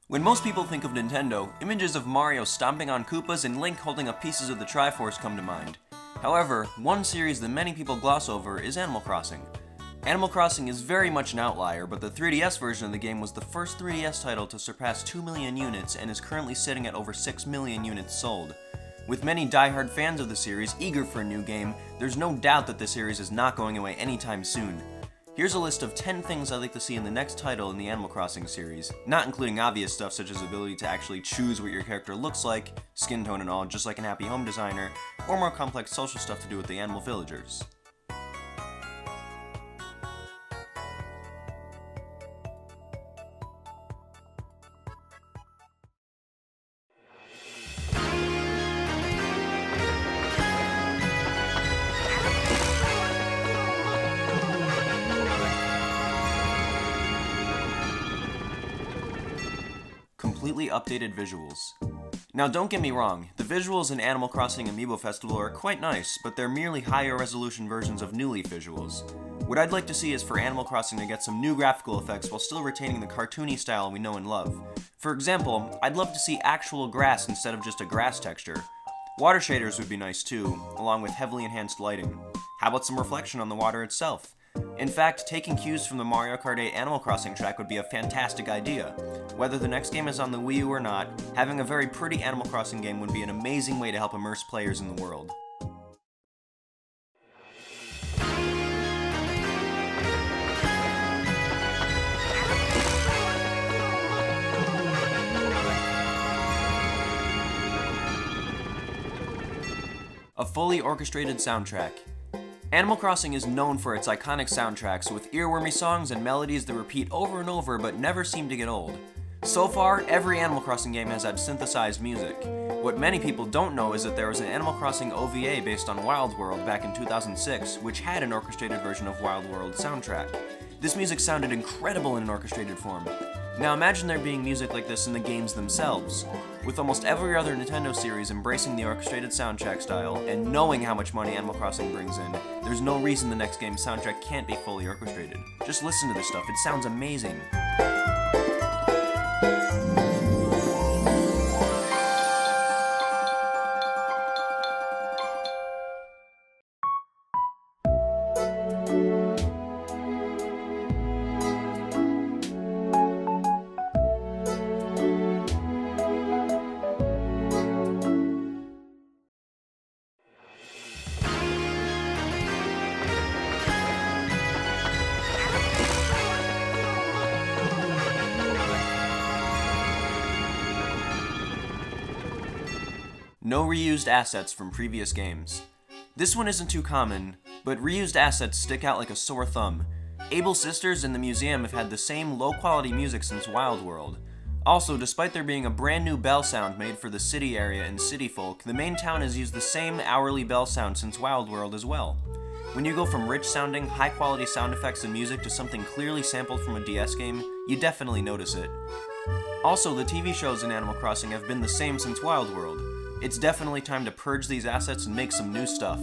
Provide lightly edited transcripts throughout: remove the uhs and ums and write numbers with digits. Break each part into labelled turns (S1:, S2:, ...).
S1: When most people think of Nintendo, images of Mario stomping on Koopas and Link holding up pieces of the Triforce come to mind. However, one series that many people gloss over is Animal Crossing. Animal Crossing is very much an outlier, but the 3DS version of the game was the first 3DS title to surpass 2 million units and is currently sitting at over 6 million units sold. With many die-hard fans of the series eager for a new game, there's no doubt that the series is not going away anytime soon. Here's a list of 10 things I'd like to see in the next title in the Animal Crossing series, not including obvious stuff such as the ability to actually choose what your character looks like, skin tone and all, just like an happy home designer, or more complex social stuff to do with the animal villagers. Completely updated visuals. Now don't get me wrong, the visuals in Animal Crossing Amiibo Festival are quite nice, but they're merely higher resolution versions of New Leaf visuals. What I'd like to see is for Animal Crossing to get some new graphical effects while still retaining the cartoony style we know and love. For example, I'd love to see actual grass instead of just a grass texture. Water shaders would be nice too, along with heavily enhanced lighting. How about some reflection on the water itself? In fact, taking cues from the Mario Kart 8 Animal Crossing track would be a fantastic idea. Whether the next game is on the Wii U or not, having a very pretty Animal Crossing game would be an amazing way to help immerse players in the world. A fully orchestrated soundtrack. Animal Crossing is known for its iconic soundtracks with earwormy songs and melodies that repeat over and over but never seem to get old. So far, every Animal Crossing game has had synthesized music. What many people don't know is that there was an Animal Crossing OVA based on Wild World back in 2006, which had an orchestrated version of Wild World's soundtrack. This music sounded incredible in an orchestrated form. Now imagine there being music like this in the games themselves. With almost every other Nintendo series embracing the orchestrated soundtrack style, and knowing how much money Animal Crossing brings in, there's no reason the next game's soundtrack can't be fully orchestrated. Just listen to this stuff, it sounds amazing. No reused assets from previous games. This one isn't too common, but reused assets stick out like a sore thumb. Able Sisters and the museum have had the same low-quality music since Wild World. Also, despite there being a brand new bell sound made for the city area and city folk, the main town has used the same hourly bell sound since Wild World as well. When you go from rich-sounding, high-quality sound effects and music to something clearly sampled from a DS game, you definitely notice it. Also, the TV shows in Animal Crossing have been the same since Wild World. It's definitely time to purge these assets and make some new stuff.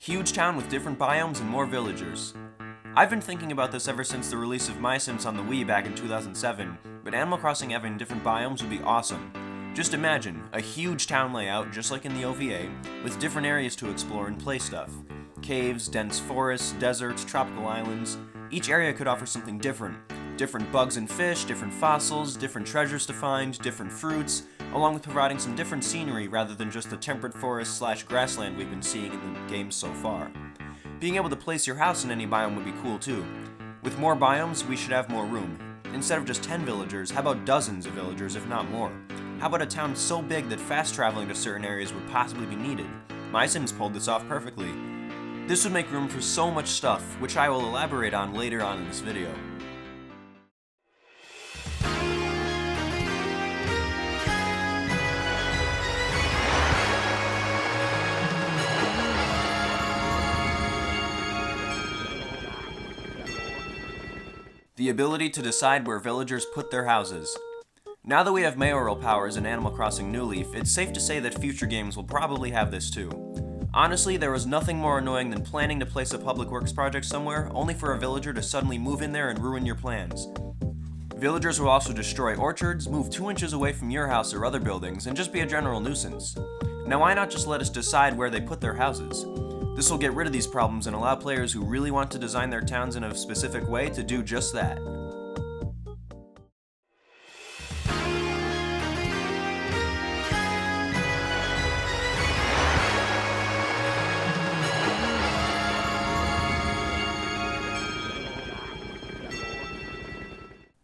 S1: Huge town with different biomes and more villagers. I've been thinking about this ever since the release of My Sims on the Wii back in 2007, but Animal Crossing having different biomes would be awesome. Just imagine, a huge town layout just like in the OVA, with different areas to explore and play stuff. Caves, dense forests, deserts, tropical islands. Each area could offer something different. Different bugs and fish, different fossils, different treasures to find, different fruits, along with providing some different scenery rather than just the temperate forest / grassland we've been seeing in the games so far. Being able to place your house in any biome would be cool too. With more biomes, we should have more room. Instead of just 10 villagers, how about dozens of villagers, if not more? How about a town so big that fast traveling to certain areas would possibly be needed? My Sims pulled this off perfectly. This would make room for so much stuff, which I will elaborate on later on in this video. The ability to decide where villagers put their houses. Now that we have mayoral powers in Animal Crossing New Leaf, it's safe to say that future games will probably have this too. Honestly, there was nothing more annoying than planning to place a public works project somewhere, only for a villager to suddenly move in there and ruin your plans. Villagers will also destroy orchards, move 2 inches away from your house or other buildings, and just be a general nuisance. Now why not just let us decide where they put their houses? This will get rid of these problems and allow players who really want to design their towns in a specific way to do just that.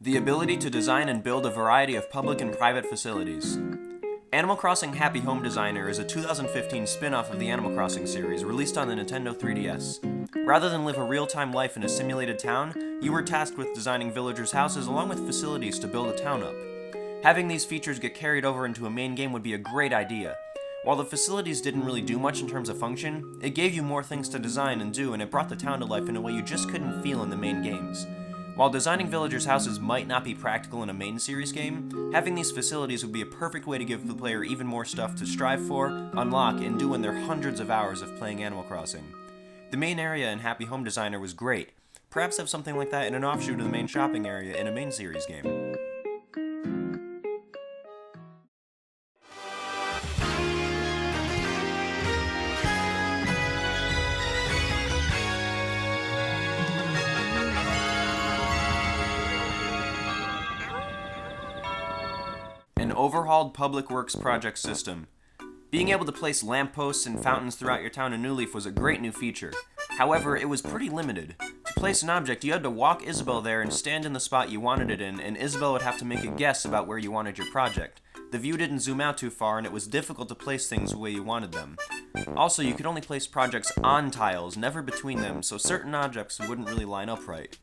S1: The ability to design and build a variety of public and private facilities. Animal Crossing Happy Home Designer is a 2015 spin-off of the Animal Crossing series released on the Nintendo 3DS. Rather than live a real-time life in a simulated town, you were tasked with designing villagers' houses along with facilities to build a town up. Having these features get carried over into a main game would be a great idea. While the facilities didn't really do much in terms of function, it gave you more things to design and do, and it brought the town to life in a way you just couldn't feel in the main games. While designing villagers' houses might not be practical in a main series game, having these facilities would be a perfect way to give the player even more stuff to strive for, unlock, and do in their hundreds of hours of playing Animal Crossing. The main area in Happy Home Designer was great. Perhaps have something like that in an offshoot of the main shopping area in a main series game. An overhauled public works project system. Being able to place lampposts and fountains throughout your town in New Leaf was a great new feature. However, it was pretty limited. To place an object, you had to walk Isabelle there and stand in the spot you wanted it in, and Isabelle would have to make a guess about where you wanted your project. The view didn't zoom out too far, and it was difficult to place things the way you wanted them. Also, you could only place projects on tiles, never between them, so certain objects wouldn't really line up right.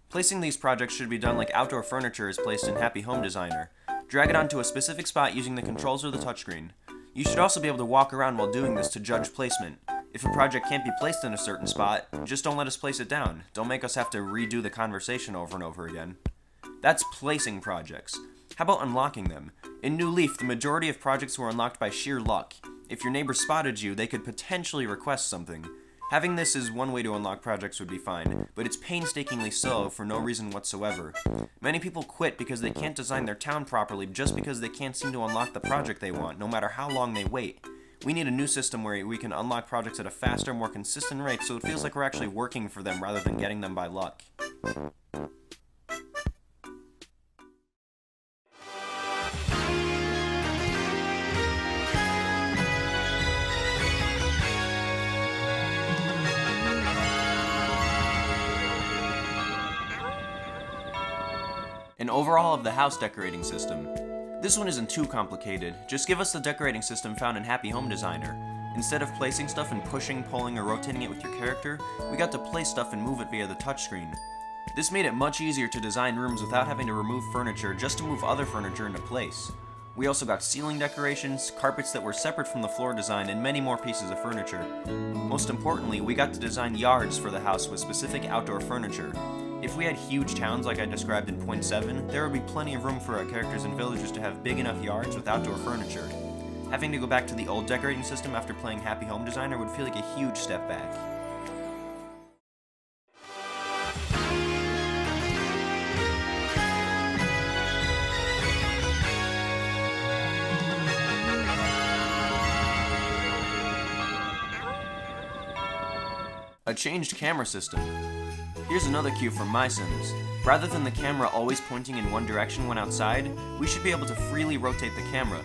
S1: Placing these projects should be done like outdoor furniture is placed in Happy Home Designer. Drag it onto a specific spot using the controls or the touchscreen. You should also be able to walk around while doing this to judge placement. If a project can't be placed in a certain spot, just don't let us place it down. Don't make us have to redo the conversation over and over again. That's placing projects. How about unlocking them? In New Leaf, the majority of projects were unlocked by sheer luck. If your neighbor spotted you, they could potentially request something. Having this as one way to unlock projects would be fine, but it's painstakingly slow for no reason whatsoever. Many people quit because they can't design their town properly just because they can't seem to unlock the project they want, no matter how long they wait. We need a new system where we can unlock projects at a faster, more consistent rate so it feels like we're actually working for them rather than getting them by luck. An overhaul of the house decorating system. This one isn't too complicated, just give us the decorating system found in Happy Home Designer. Instead of placing stuff and pushing, pulling, or rotating it with your character, we got to place stuff and move it via the touchscreen. This made it much easier to design rooms without having to remove furniture just to move other furniture into place. We also got ceiling decorations, carpets that were separate from the floor design, and many more pieces of furniture. Most importantly, we got to design yards for the house with specific outdoor furniture. If we had huge towns like I described in point 7, there would be plenty of room for our characters and villagers to have big enough yards with outdoor furniture. Having to go back to the old decorating system after playing Happy Home Designer would feel like a huge step back. A changed camera system. Here's another cue from My Sims. Rather than the camera always pointing in one direction when outside, we should be able to freely rotate the camera.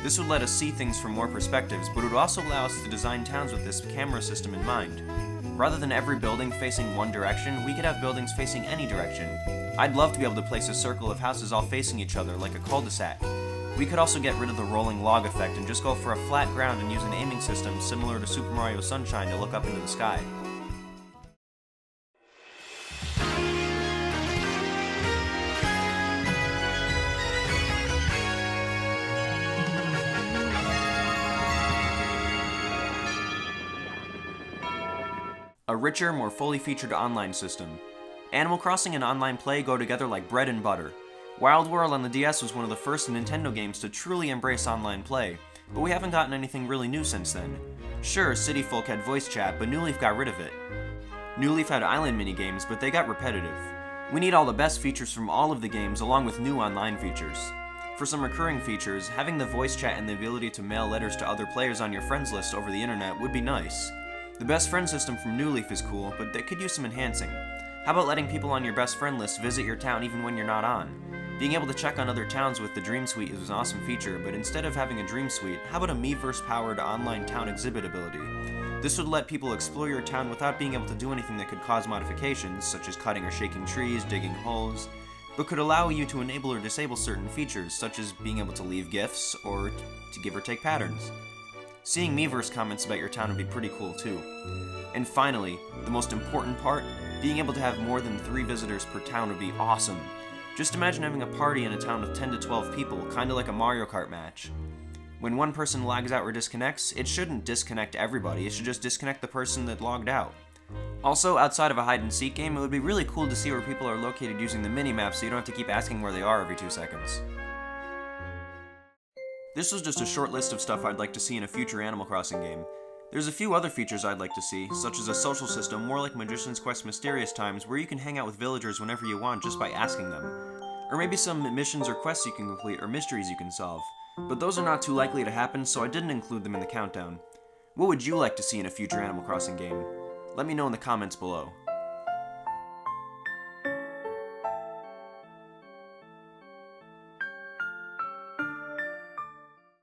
S1: This would let us see things from more perspectives, but it would also allow us to design towns with this camera system in mind. Rather than every building facing one direction, we could have buildings facing any direction. I'd love to be able to place a circle of houses all facing each other like a cul-de-sac. We could also get rid of the rolling log effect and just go for a flat ground and use an aiming system similar to Super Mario Sunshine to look up into the sky. A richer, more fully featured online system. Animal Crossing and online play go together like bread and butter. Wild World on the DS was one of the first Nintendo games to truly embrace online play, but we haven't gotten anything really new since then. Sure, City Folk had voice chat, but New Leaf got rid of it. New Leaf had island minigames, but they got repetitive. We need all the best features from all of the games along with new online features. For some recurring features, having the voice chat and the ability to mail letters to other players on your friends list over the internet would be nice. The best friend system from New Leaf is cool, but they could use some enhancing. How about letting people on your best friend list visit your town even when you're not on? Being able to check on other towns with the Dream Suite is an awesome feature, but instead of having a Dream Suite, how about a Miiverse-powered online town exhibit ability? This would let people explore your town without being able to do anything that could cause modifications, such as cutting or shaking trees, digging holes, but could allow you to enable or disable certain features, such as being able to leave gifts, or to give or take patterns. Seeing Miiverse comments about your town would be pretty cool too. And finally, the most important part, being able to have more than 3 visitors per town would be awesome. Just imagine having a party in a town with 10 to 12 people, kinda like a Mario Kart match. When one person lags out or disconnects, it shouldn't disconnect everybody, it should just disconnect the person that logged out. Also, outside of a hide-and-seek game, it would be really cool to see where people are located using the mini-map so you don't have to keep asking where they are every 2 seconds. This was just a short list of stuff I'd like to see in a future Animal Crossing game. There's a few other features I'd like to see, such as a social system more like Magician's Quest Mysterious Times where you can hang out with villagers whenever you want just by asking them. Or maybe some missions or quests you can complete or mysteries you can solve. But those are not too likely to happen, so I didn't include them in the countdown. What would you like to see in a future Animal Crossing game? Let me know in the comments below.